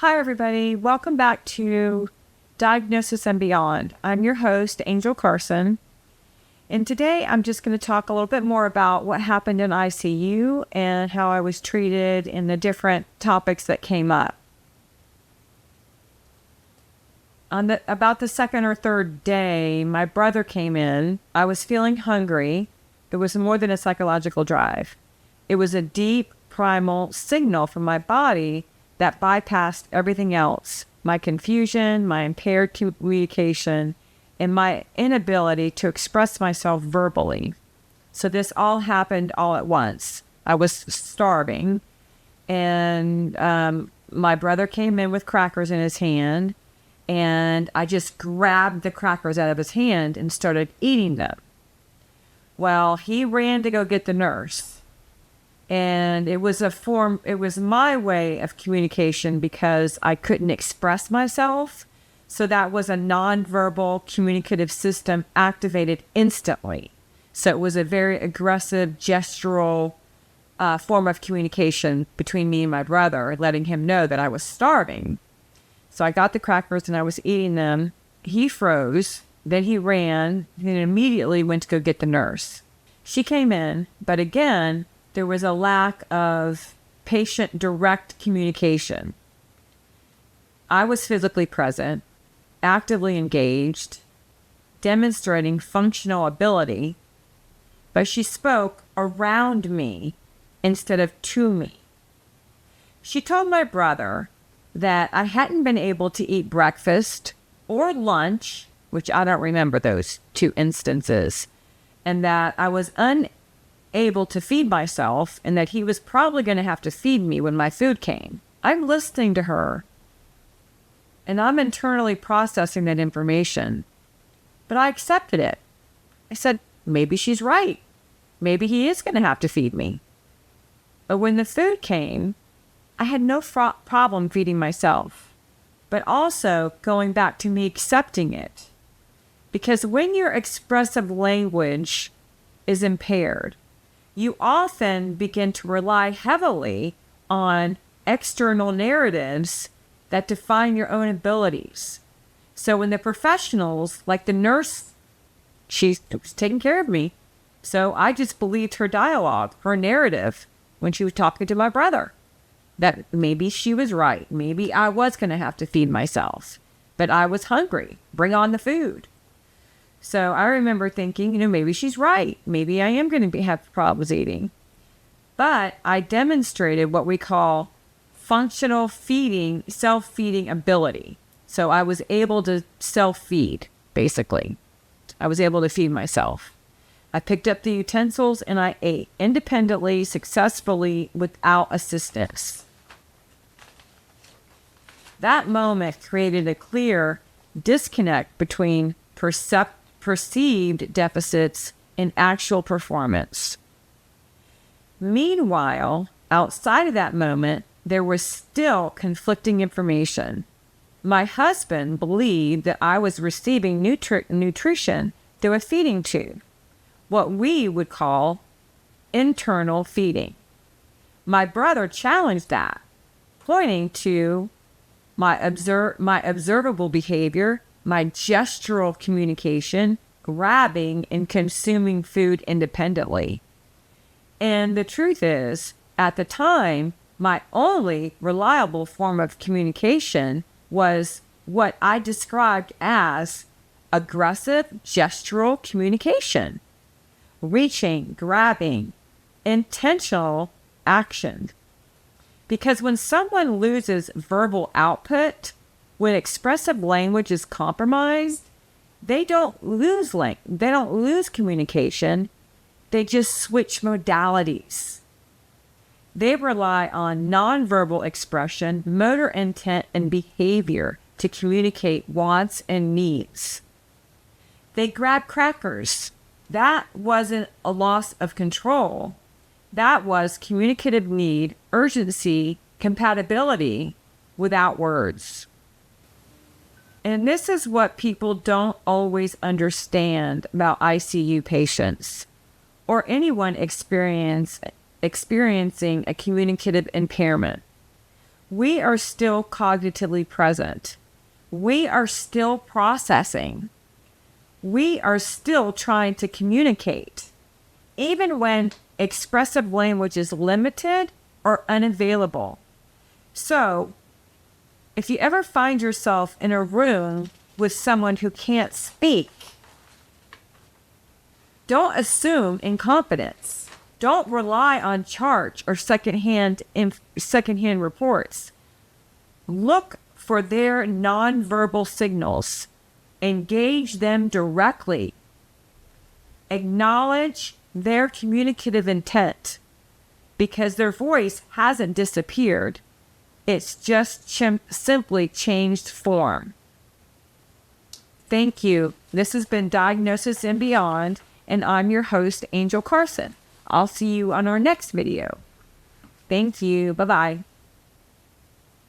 Hi, everybody. Welcome back to Diagnosis and Beyond. I'm your host, Angel Carson. And today I'm just going to talk a little bit more about what happened in ICU and how I was treated and the different topics that came up. About the second or third day, my brother came in. I was feeling hungry. It was more than a psychological drive. It was a deep, primal signal from my body that bypassed everything else. My confusion, my impaired communication, and my inability to express myself verbally. So this all happened all at once. I was starving, and my brother came in with crackers in his hand, and I just grabbed the crackers out of his hand and started eating them. Well, he ran to go get the nurse. And it was my way of communication because I couldn't express myself. So that was a nonverbal communicative system activated instantly. So it was a very aggressive gestural form of communication between me and my brother, letting him know that I was starving. So I got the crackers and I was eating them. He froze, then he ran, and immediately went to go get the nurse. She came in, but again, there was a lack of patient direct communication. I was physically present, actively engaged, demonstrating functional ability, but she spoke around me instead of to me. She told my brother that I hadn't been able to eat breakfast or lunch, which I don't remember those two instances, and that I was unable to feed myself and that he was probably going to have to feed me when my food came. I'm listening to her and I'm internally processing that information, but I accepted it. I said, maybe she's right. Maybe he is going to have to feed me. But when the food came, I had no problem feeding myself, but also going back to me accepting it. Because when your expressive language is impaired, you often begin to rely heavily on external narratives that define your own abilities. So when the professionals, like the nurse, she was taking care of me. So I just believed her dialogue, her narrative, when she was talking to my brother. That maybe she was right. Maybe I was going to have to feed myself. But I was hungry. Bring on the food. So I remember thinking, maybe she's right. Maybe I am going to have problems eating. But I demonstrated what we call functional feeding, self-feeding ability. So I was able to self-feed, basically. I was able to feed myself. I picked up the utensils and I ate independently, successfully, without assistance. That moment created a clear disconnect between perceived deficits and actual performance. Meanwhile, outside of that moment, there was still conflicting information. My husband believed that I was receiving nutrition through a feeding tube, what we would call internal feeding. My brother challenged that, pointing to my observable behavior, my gestural communication, grabbing and consuming food independently. And the truth is, at the time, my only reliable form of communication was what I described as aggressive gestural communication. Reaching, grabbing, intentional action. Because when someone loses verbal output, when expressive language is compromised, they don't lose communication. They just switch modalities. They rely on nonverbal expression, motor intent, and behavior to communicate wants and needs. They grab crackers. That wasn't a loss of control. That was communicative need, urgency, compatibility without words. And this is what people don't always understand about ICU patients or anyone experiencing a communicative impairment. We are still cognitively present. We are still processing. We are still trying to communicate, even when expressive language is limited or unavailable. So, if you ever find yourself in a room with someone who can't speak, don't assume incompetence. Don't rely on charts or secondhand reports. Look for their nonverbal signals. Engage them directly. Acknowledge their communicative intent, because their voice hasn't disappeared. It's just simply changed form. Thank you. This has been Diagnosis and Beyond, and I'm your host, Angel Carson. I'll see you on our next video. Thank you. Bye-bye.